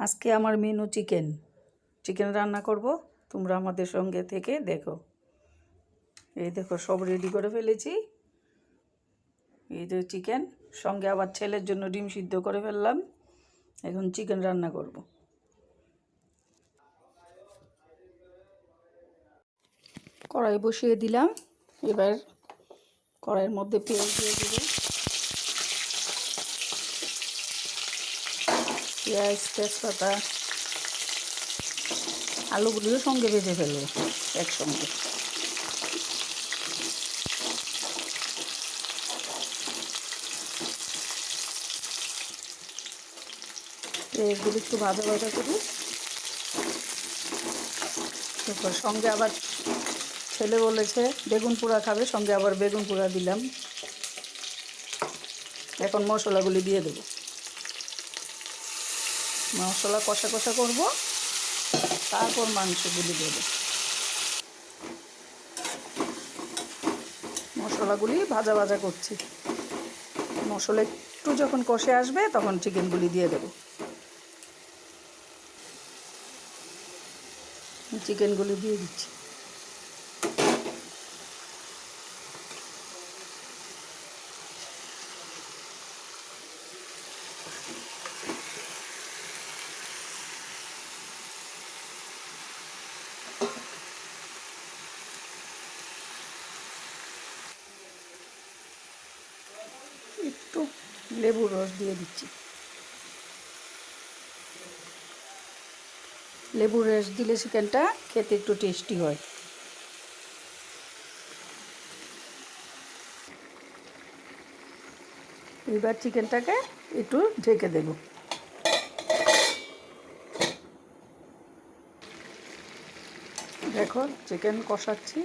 আজকে আমার menu chicken রান্না করব। তোমরা আমাদের সঙ্গে থেকে দেখো। এই দেখো সব রেডি করে ফেলেছি। এই যে চিকেন, সঙ্গে আবার ছেলের জন্য ডিম সিদ্ধ করে ফেললাম। এখন চিকেন রান্না করব। কড়াই বসিয়ে দিলাম। এবার কড়াইয়ের মধ্যে পেঁয়াজ দিয়ে দেবো। পেঁয়াজ, তেজপাতা, আলুগুলিও সঙ্গে ভেজে ফেলবো একসঙ্গে। পেঁয়াজগুলো একটু ভাজা ভাজা করি। তারপর সঙ্গে আবার ছেলে বলেছে বেগুন পোড়া খাবে, সঙ্গে আবার বেগুন পোড়া দিলাম। এখন মশলাগুলি দিয়ে দেব। মশলা কষা কষা করব, তারপর মাংসগুলি দেব। মশলাগুলি ভাজা ভাজা করছি। মশলা একটু যখন কষে আসবে তখন চিকেনগুলি দিয়ে দেব। চিকেনগুলি দিয়ে দিচ্ছি। একটু লেবুর রস দিয়ে দিচ্ছি। লেবুর রস দিলে চিকেনটা খেতে একটু টেস্টি হয়। এবার চিকেনটাকে একটু ঢেকে দেব। দেখো চিকেন কষাচ্ছি,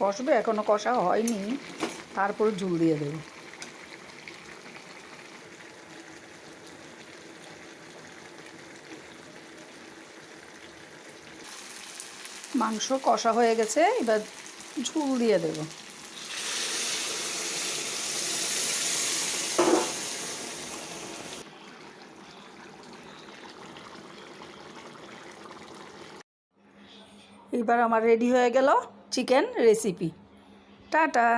কষবে, এখনও কষা হয়নি, তারপর ঝোল দিয়ে দেব। মাংস কষা হয়ে গেছে, এবার ঝোল দিয়ে দেব। এবার আমার রেডি হয়ে গেল চিকেন রেসিপি। টাটা।